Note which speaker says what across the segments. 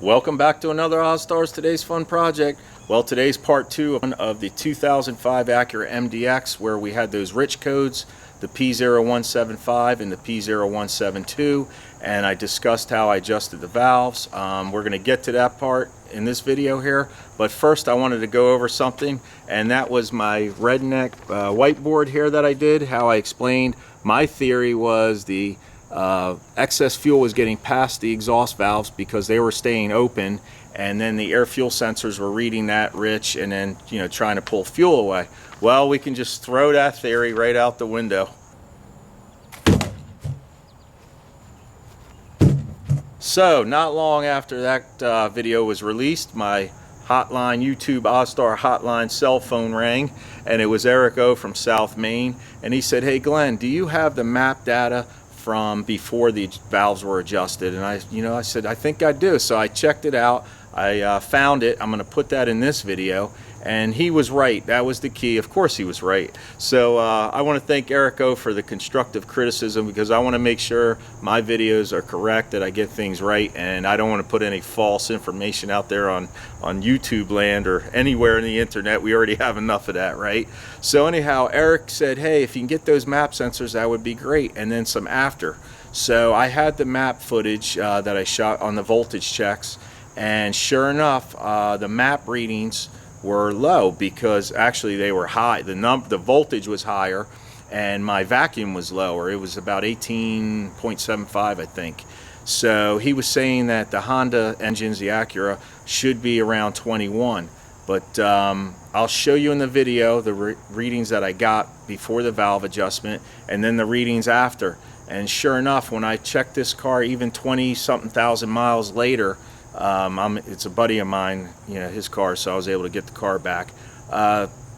Speaker 1: Welcome back to another Ozzstar's Today's Fun Project. Well, today's part 2 of the 2005 Acura MDX, where we had those rich codes, the P0175 and the P0172, and I discussed how I adjusted the valves. We're going to get to that part in this video here, but first I wanted to go over something, and that was my redneck whiteboard here that I did, how I explained my theory was the excess fuel was getting past the exhaust valves because they were staying open, and then the air fuel sensors were reading that rich and then trying to pull fuel away. Well, we can just throw that theory right out the window. So not long after that video was released, my hotline, YouTube Ozzstar hotline cell phone rang, and it was Eric O from South Maine, and he said, "Hey Glenn, do you have the map data from before the valves were adjusted?" And I said, "I think I do." So I checked it out. I found it. I'm going to put that in this video, and he was right. That was the key. Of course he was right. So I want to thank Eric O for the constructive criticism, because I want to make sure my videos are correct, that I get things right, and I don't want to put any false information out there on YouTube land or anywhere in the internet. We already have enough of that, right? So anyhow, Eric said, "Hey, if you can get those map sensors, that would be great," and then some after. So I had the map footage that I shot on the voltage checks, and sure enough, the map readings were low, because actually they were high. The voltage was higher and my vacuum was lower. It was about 18.75, I think. So he was saying that the Honda engines, the Acura, should be around 21. But I'll show you in the video the readings that I got before the valve adjustment, and then the readings after. And sure enough, when I checked this car, even 20-something thousand miles later, it's a buddy of mine, his car, so I was able to get the car back.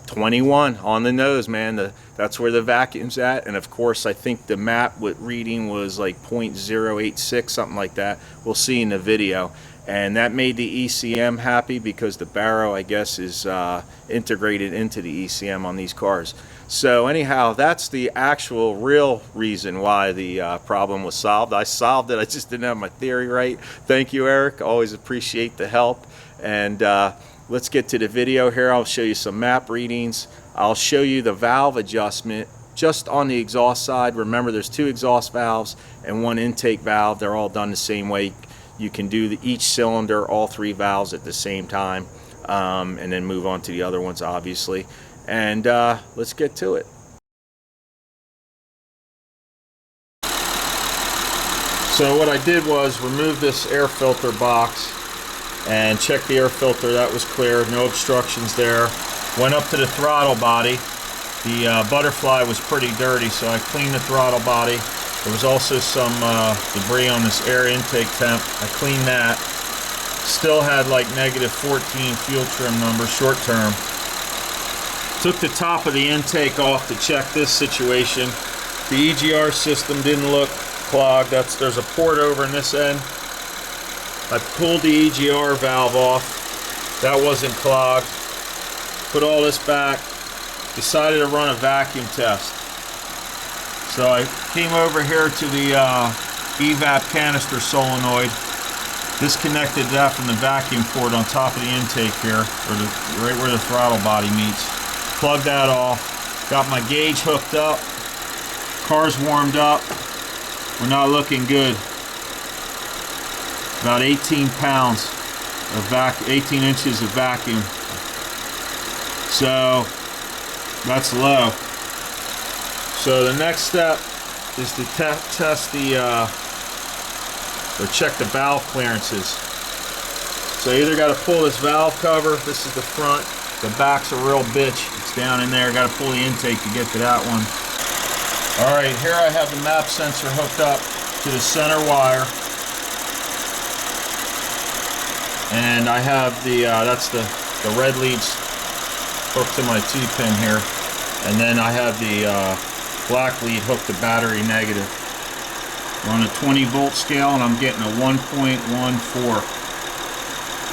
Speaker 1: 21 on the nose, man. That's where the vacuum's at. And of course, I think the map reading was like 0.086, something like that. We'll see in the video. And that made the ECM happy, because the Barrow, I guess, is integrated into the ECM on these cars. So anyhow, that's the actual real reason why the problem was solved. I solved it. I just didn't have my theory right. Thank you, Eric. Always appreciate the help. And let's get to the video here. I'll show you some map readings. I'll show you the valve adjustment just on the exhaust side. Remember, there's 2 exhaust valves and 1 intake valve. They're all done the same way. You can do each cylinder, all 3 valves at the same time, and then move on to the other ones, obviously. And let's get to it. So what I did was remove this air filter box and check the air filter. That was clear, no obstructions there. Went up to the throttle body. The butterfly was pretty dirty, so I cleaned the throttle body. There was also some debris on this air intake temp. I cleaned that. Still had like -14 fuel trim number, short term. Took the top of the intake off to check this situation. The EGR system didn't look clogged. There's a port over in this end. I pulled the EGR valve off. That wasn't clogged. Put all this back. Decided to run a vacuum test. So I came over here to the evap canister solenoid, disconnected that from the vacuum port on top of the intake here, right where the throttle body meets. Plugged that off, got my gauge hooked up, car's warmed up. We're not looking good. About 18 pounds of 18 inches of vacuum. So that's low. So the next step is to test or check the valve clearances. So you either got to pull this valve cover. This is the front. The back's a real bitch. It's down in there. Got to pull the intake to get to that one. All right, here I have the map sensor hooked up to the center wire, and I have that's the red leads hooked to my T-pin here, and then I have the black lead hooked to battery negative. We're on a 20-volt scale, and I'm getting a 1.14.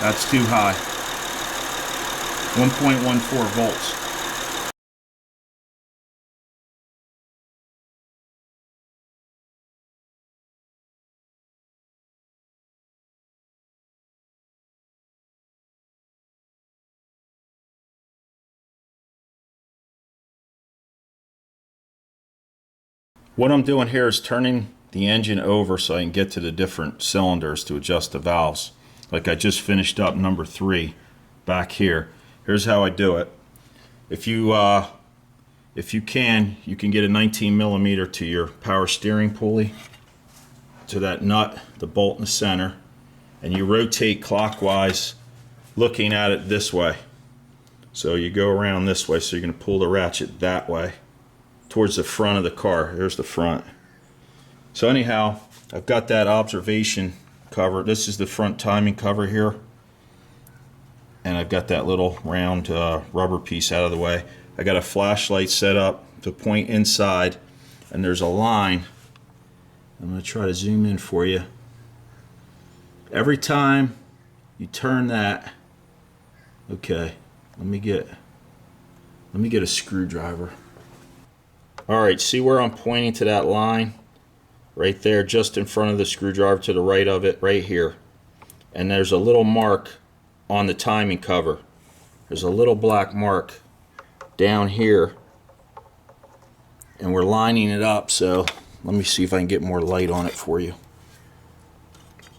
Speaker 1: That's too high. 1.14 volts. What I'm doing here is turning the engine over so I can get to the different cylinders to adjust the valves. Like I just finished up number 3 back here. Here's how I do it. If you can get a 19 millimeter to your power steering pulley, to that nut, the bolt in the center, and you rotate clockwise looking at it this way. So you go around this way, so you're going to pull the ratchet that way towards the front of the car. There's the front. So anyhow, I've got that observation cover. This is the front timing cover here, and I've got that little round rubber piece out of the way. I got a flashlight set up to point inside, and there's a line. I'm going to try to zoom in for you. Every time you turn that, okay, let me get a screwdriver. All right, see where I'm pointing to that line? Right there, just in front of the screwdriver to the right of it, right here. And there's a little mark on the timing cover. There's a little black mark down here, and we're lining it up. So let me see if I can get more light on it for you.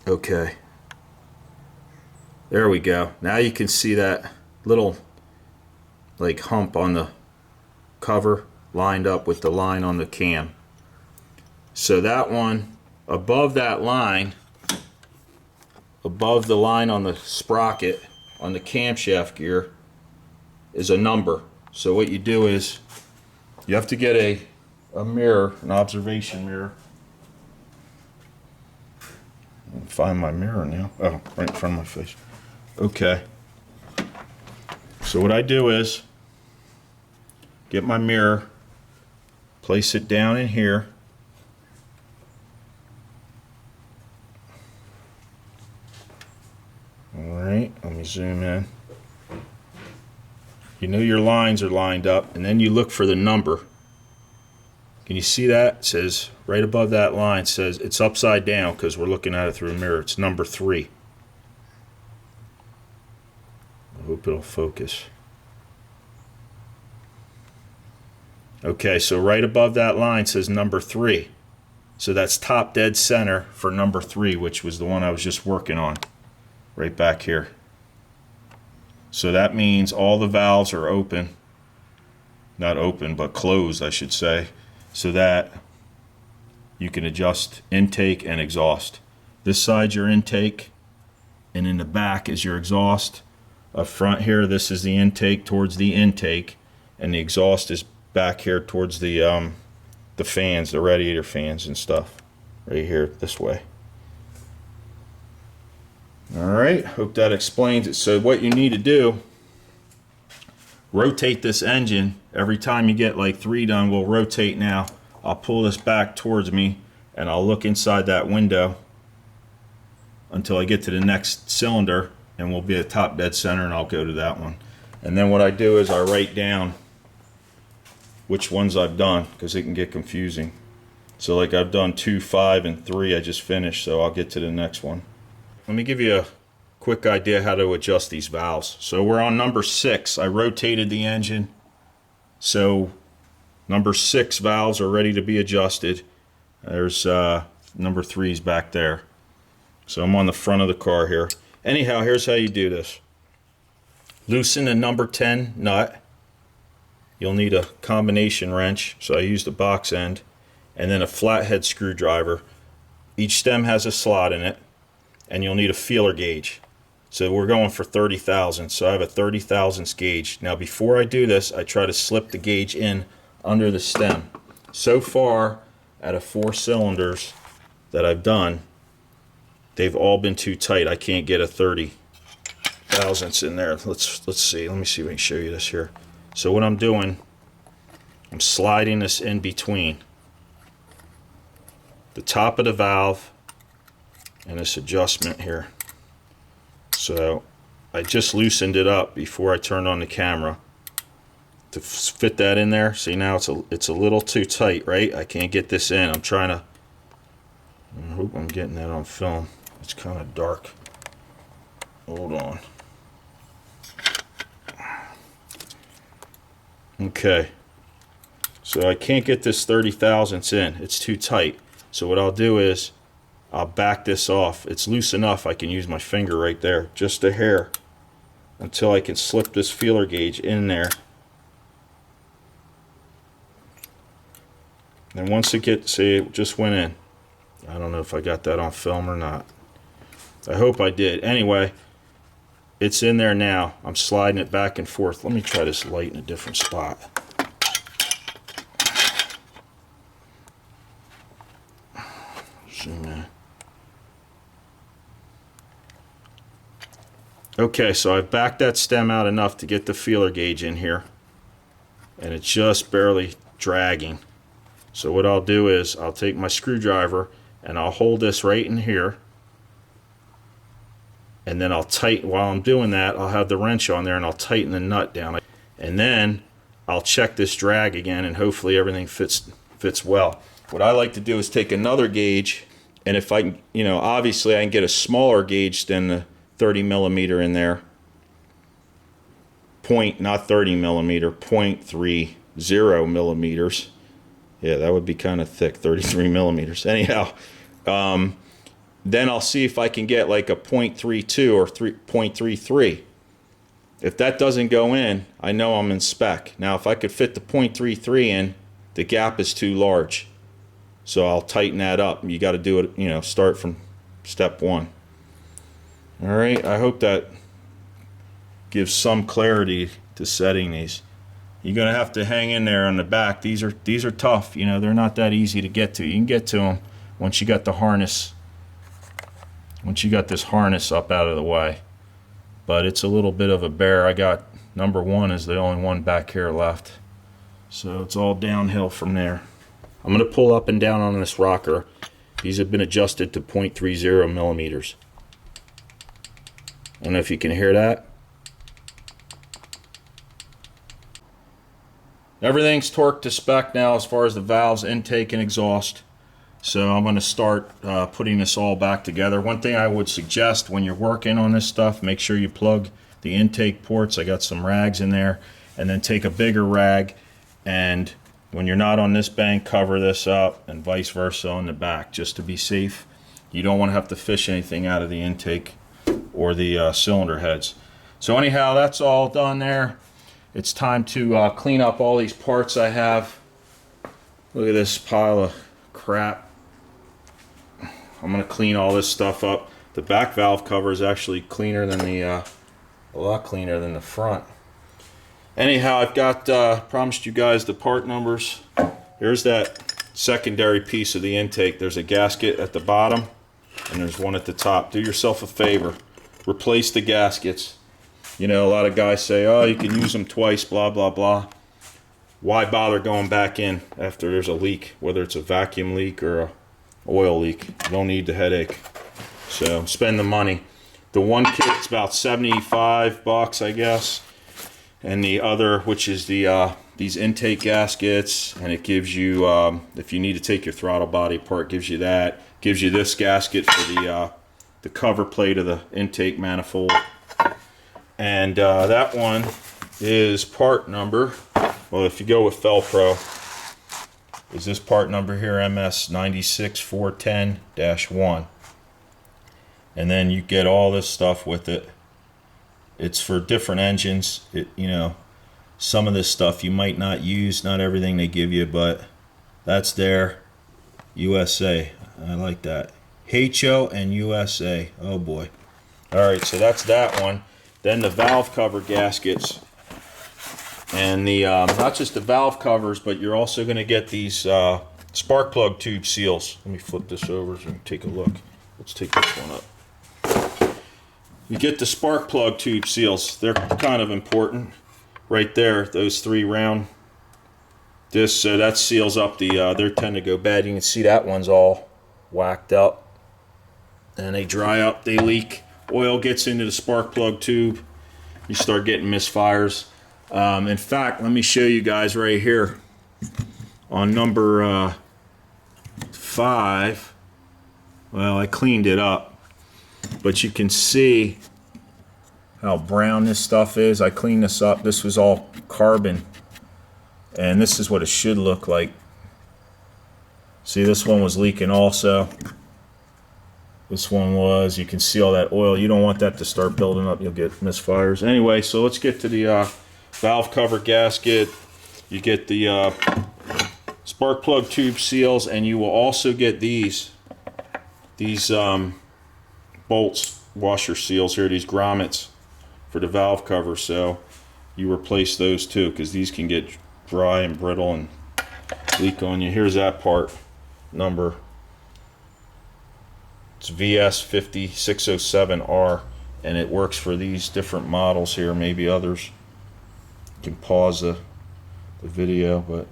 Speaker 1: Okay, there we go. Now you can see that little like hump on the cover lined up with the line on the cam. So that one above that line, above the line on the sprocket on the camshaft gear, is a number. So what you do is you have to get a mirror, an observation mirror. I'll find my mirror now. Oh, right in front of my face. Okay. So what I do is get my mirror, place it down in here. Alright, let me zoom in. You know your lines are lined up, and then you look for the number. Can you see that? It says right above that line, says it's upside down because we're looking at it through a mirror. It's number 3. I hope it'll focus. Okay, so right above that line says number 3. So that's top dead center for number 3, which was the one I was just working on. Right back here. So that means all the valves are open. Not open, but closed, I should say. So that you can adjust intake and exhaust. This side's your intake, and in the back is your exhaust. Up front here, this is the intake towards the intake, and the exhaust is back here towards the fans, the radiator fans and stuff. Right here, this way. Alright, hope that explains it. So what you need to do, rotate this engine. Every time you get like 3 done, we'll rotate now. I'll pull this back towards me, and I'll look inside that window until I get to the next cylinder, and we'll be at top dead center, and I'll go to that one. And then what I do is I write down which ones I've done, because it can get confusing. So like I've done 2, 5, and 3 I just finished, so I'll get to the next one. Let me give you a quick idea how to adjust these valves. So we're on number 6. I rotated the engine. So number 6 valves are ready to be adjusted. There's number 3's back there. So I'm on the front of the car here. Anyhow, here's how you do this. Loosen the number 10 nut. You'll need a combination wrench. So I used a box end. And then a flathead screwdriver. Each stem has a slot in it. And you'll need a feeler gauge. So we're going for 30 thousandths. So I have a 30 thousandths gauge. Now before I do this, I try to slip the gauge in under the stem. So far, out of 4 cylinders that I've done, they've all been too tight. I can't get a 30 thousandths in there. Let's see. Let me see if I can show you this here. So what I'm doing, I'm sliding this in between the top of the valve and this adjustment here. So I just loosened it up before I turned on the camera to fit that in there. See, now it's a little too tight, right? I can't get this in. I'm trying to, I hope I'm getting that on film. It's kind of dark. Hold on. Okay. So I can't get this 30 thousandths in. It's too tight. So what I'll do is I'll back this off. It's loose enough I can use my finger right there, just a hair, until I can slip this feeler gauge in there. And once it gets, see, it just went in. I don't know if I got that on film or not. I hope I did. Anyway, it's in there now. I'm sliding it back and forth. Let me try this light in a different spot. Zoom in. Okay, so I've backed that stem out enough to get the feeler gauge in here, and it's just barely dragging. So what I'll do is I'll take my screwdriver and I'll hold this right in here, and then I'll tighten. While I'm doing that, I'll have the wrench on there and I'll tighten the nut down, and then I'll check this drag again, and hopefully everything fits well. What I like to do is take another gauge, and if I can, obviously I can get a smaller gauge than the 30 millimeter in there. Not 30 millimeter, 0.30 millimeters. Yeah, that would be kind of thick, 33 millimeters. Anyhow, then I'll see if I can get like a 0.32 or 0.33. If that doesn't go in, I know I'm in spec. Now, if I could fit the 0.33 in, the gap is too large. So I'll tighten that up. You got to do it, start from step one. All right, I hope that gives some clarity to setting these. You're gonna have to hang in there on the back. These are tough. They're not that easy to get to. You can get to them once you got the harness. Once you got this harness up out of the way, but it's a little bit of a bear. I got number one is the only one back here left, so it's all downhill from there. I'm gonna pull up and down on this rocker. These have been adjusted to 0.30 millimeters. I don't know if you can hear that. Everything's torqued to spec now as far as the valves, intake, and exhaust. So I'm going to start putting this all back together. One thing I would suggest when you're working on this stuff, make sure you plug the intake ports. I got some rags in there. And then take a bigger rag, and when you're not on this bank, cover this up, and vice versa on the back, just to be safe. You don't want to have to fish anything out of the intake or the cylinder heads. So anyhow, that's all done there. It's time to clean up all these parts I have. Look at this pile of crap. I'm going to clean all this stuff up. The back valve cover is actually cleaner than a lot cleaner than the front. Anyhow, I've got promised you guys the part numbers. Here's that secondary piece of the intake. There's a gasket at the bottom, and there's one at the top. Do yourself a favor. Replace the gaskets. A lot of guys say, oh, you can use them twice, blah, blah, blah. Why bother going back in after there's a leak, whether it's a vacuum leak or a oil leak? You don't need the headache. So spend the money. The one kit's about 75 bucks, I guess. And the other, which is the these intake gaskets, and it gives you, if you need to take your throttle body apart, gives you that. Gives you this gasket for the cover plate of the intake manifold. And that one is part number, well, if you go with Felpro, is this part number here, MS 96410-1. And then you get all this stuff with it. It's for different engines. Some of this stuff you might not use, not everything they give you, but that's there. USA. I like that. HO and USA. Oh boy. Alright, so that's that one. Then the valve cover gaskets. And the not just the valve covers, but you're also going to get these spark plug tube seals. Let me flip this over so we can take a look. Let's take this one up. You get the spark plug tube seals. They're kind of important. Right there, those three round discs. So that seals up the, they tend to go bad. You can see that one's all whacked up. And they dry up, they leak. Oil gets into the spark plug tube. You start getting misfires. In fact, let me show you guys right here. On number 5, well, I cleaned it up. But you can see how brown this stuff is. I cleaned this up. This was all carbon. and this is what it should look like. See, this one was leaking also. This one was. You can see all that oil. You don't want that to start building up. You'll get misfires. Anyway, so let's get to the valve cover gasket. You get the spark plug tube seals, and you will also get these bolts, washer seals here, these grommets for the valve cover. So you replace those too, because these can get dry and brittle and leak on you. Here's that part number. It's VS50607R, and it works for these different models here, maybe others. You can pause the video, but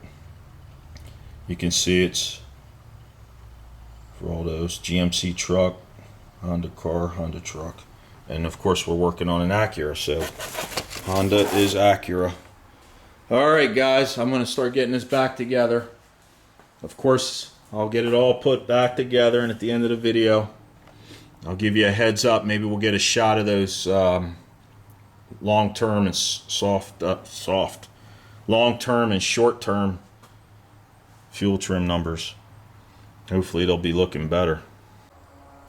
Speaker 1: you can see it's for all those GMC truck, Honda car, Honda truck, and of course we're working on an Acura, so Honda is Acura. Alright guys, I'm going to start getting this back together. Of course I'll get it all put back together, and at the end of the video I'll give you a heads up. Maybe we'll get a shot of those long-term and long-term and short-term fuel trim numbers. Hopefully it'll be looking better.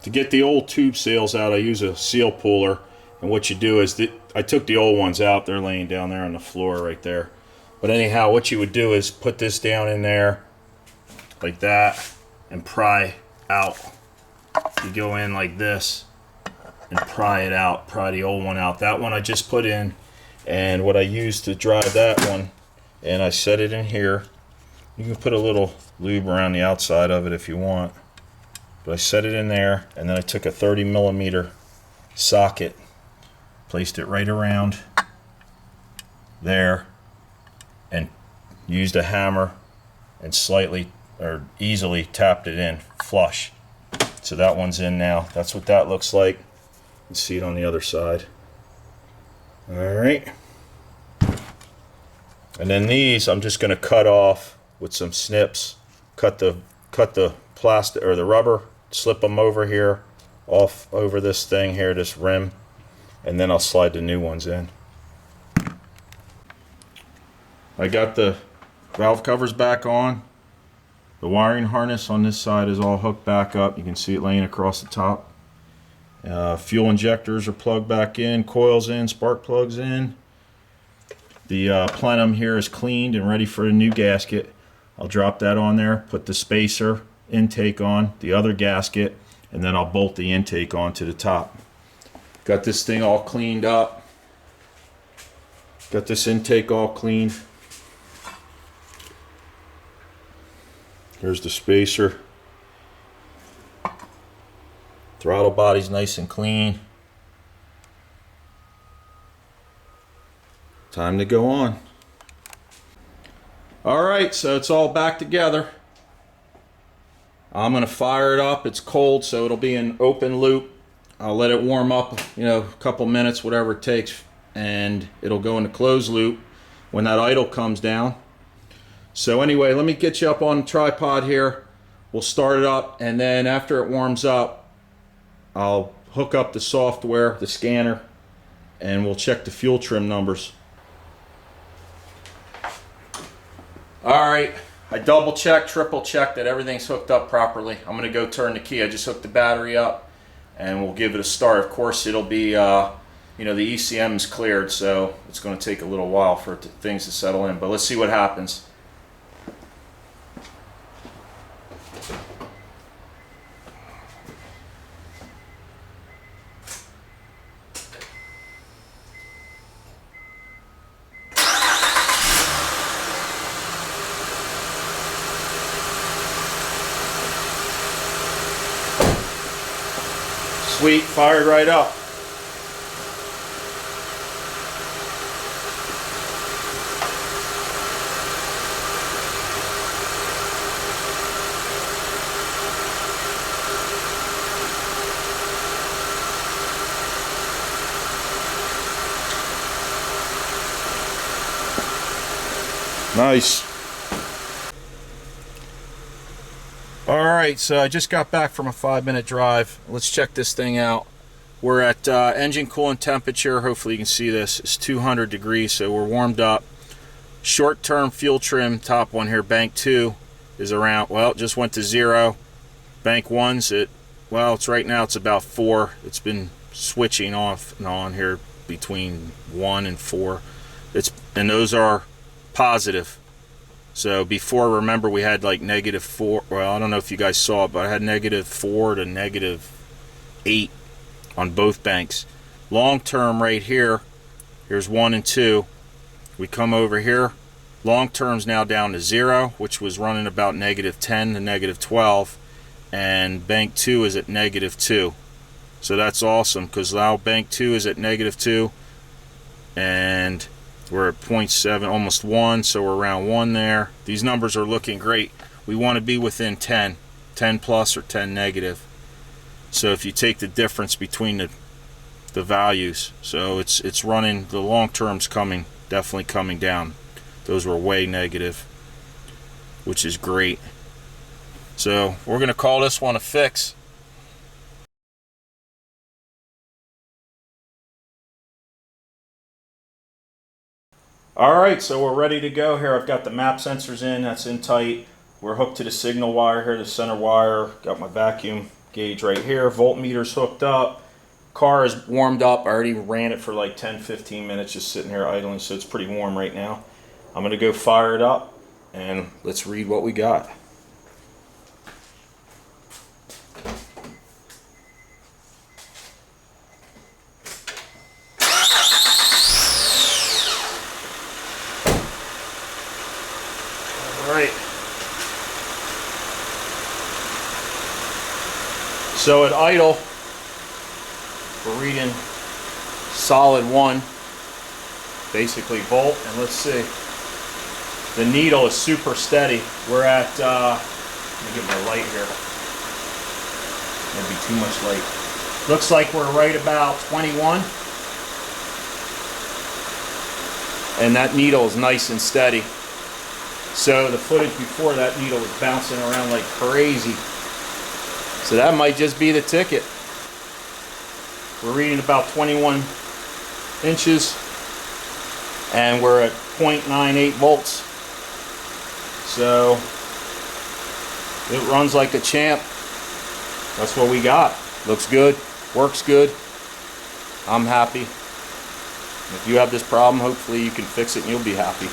Speaker 1: To get the old tube seals out, I use a seal puller, and what you do is I took the old ones out. They're laying down there on the floor right there. But anyhow, what you would do is put this down in there like that and pry out. You go in like this and pry it out, pry the old one out. That one I just put in, and what I used to dry that one, and I set it in here. You can put a little lube around the outside of it if you want, but I set it in there, and then I took a 30mm socket, placed it right around there, and used a hammer and slightly or easily tapped it in flush. So that one's in now. That's what that looks like. You can see it on the other side. Alright. And then these I'm just going to cut off with some snips. Cut the plastic or the rubber, slip them over here, off over this thing here, this rim, and then I'll slide the new ones in. I got the valve covers back on. The wiring harness on this side is all hooked back up. You can see it laying across the top. Fuel injectors are plugged back in, coils in, spark plugs in. The plenum here is cleaned and ready for a new gasket. I'll drop that on there, put the spacer intake on, the other gasket, and then I'll bolt the intake onto the top. Got this thing all cleaned up. Got this intake all cleaned. Here's the spacer. Throttle body's nice and clean. Time to go on. Alright, so it's all back together. I'm going to fire it up. It's cold, so it'll be an open loop. I'll let it warm up, a couple minutes, whatever it takes, and it'll go into closed loop when that idle comes down. So anyway, let me get you up on the tripod here. We'll start it up, and then after it warms up, I'll hook up the software, the scanner, and we'll check the fuel trim numbers. Alright, I double checked, triple checked that everything's hooked up properly. I'm going to go turn the key. I just hooked the battery up, and we'll give it a start. Of course, it'll be, the ECM is cleared, so it's going to take a little while for things to settle in, but let's see what happens. Sweet, fired right up. Nice. Alright, so I just got back from a 5-minute drive. Let's check this thing out. We're at engine coolant temperature. Hopefully you can see this. It's 200 degrees, so we're warmed up. Short-term fuel trim, top one here, bank 2 is around, well, it just went to 0. Bank 1's well, it's right now it's about 4. It's been switching off and on here between 1 and 4. And those are positive. So before, remember, we had like -4. Well, I don't know if you guys saw it, but I had -4 to -8 on both banks. Long term right here, here's 1 and 2. We come over here, long term's now down to 0, which was running about -10 to -12, and bank 2 is at -2. So that's awesome, because now bank 2 is at -2, and we're at 0.7, almost 1, so we're around 1 there. These numbers are looking great. We want to be within 10 plus or 10 negative. So if you take the difference between the values, so it's running, the long term's definitely coming down. Those were way negative, which is great. So we're going to call this one a fix. Alright, so we're ready to go here. I've got the map sensors in, that's in tight. We're hooked to the signal wire here, the center wire. Got my vacuum gauge right here. Voltmeters hooked up. Car is warmed up. I already ran it for like 10-15 minutes just sitting here idling, so it's pretty warm right now. I'm going to go fire it up and let's read what we got. Alright. So at idle, we're reading solid 1, basically volt, and let's see. The needle is super steady. We're at, let me get my light here. Maybe too much light. Looks like we're right about 21. And that needle is nice and steady. So the footage before, that needle was bouncing around like crazy. So that might just be the ticket. We're reading about 21 inches and we're at 0.98 volts. So it runs like a champ. That's what we got. Looks good, works good. I'm happy. If you have this problem, hopefully you can fix it and you'll be happy.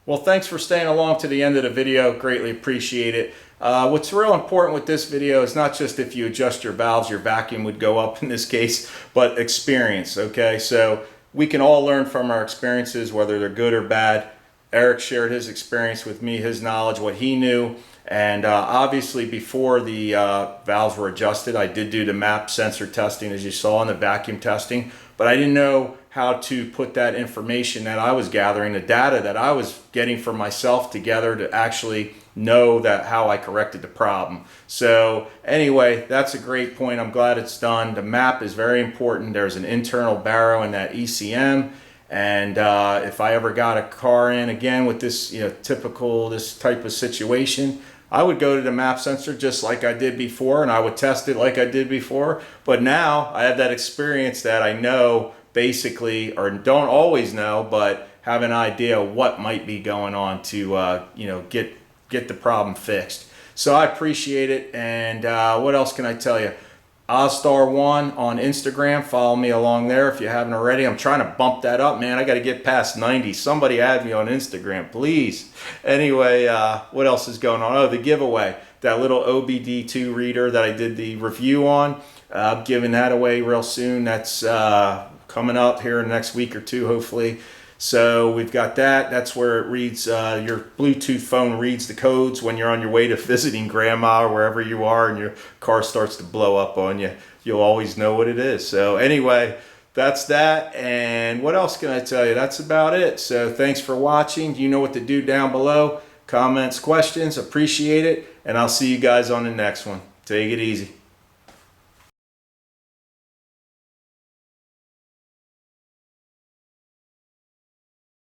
Speaker 1: Well, thanks for staying along to the end of the video. Greatly appreciate it. What's real important with this video is not just if you adjust your valves, your vacuum would go up in this case, but experience, okay? So we can all learn from our experiences, whether they're good or bad. Eric shared his experience with me, his knowledge, what he knew. And obviously before the valves were adjusted, I did do the map sensor testing, as you saw, and the vacuum testing, but I didn't know how to put that information that I was gathering, the data that I was getting for myself together to actually know that how I corrected the problem. So anyway, that's a great point. I'm glad it's done. The map is very important. There's an internal barrow in that ECM. And if I ever got a car in again with this, typical, this type of situation, I would go to the map sensor just like I did before, and I would test it like I did before. But now I have that experience that I know basically, or don't always know, but have an idea what might be going on to, get the problem fixed. So I appreciate it. And what else can I tell you? Ozzstar1 on Instagram. Follow me along there if you haven't already. I'm trying to bump that up, man. I got to get past 90. Somebody add me on Instagram, please. Anyway, what else is going on? Oh, the giveaway. That little OBD2 reader that I did the review on. I'm giving that away real soon. That's coming up here in the next week or two, hopefully. So we've got that. That's where it reads, your Bluetooth phone reads the codes when you're on your way to visiting grandma or wherever you are and your car starts to blow up on you. You'll always know what it is. So anyway, that's that. And what else can I tell you? That's about it. So thanks for watching. You know what to do down below. Comments, questions, appreciate it. And I'll see you guys on the next one. Take it easy.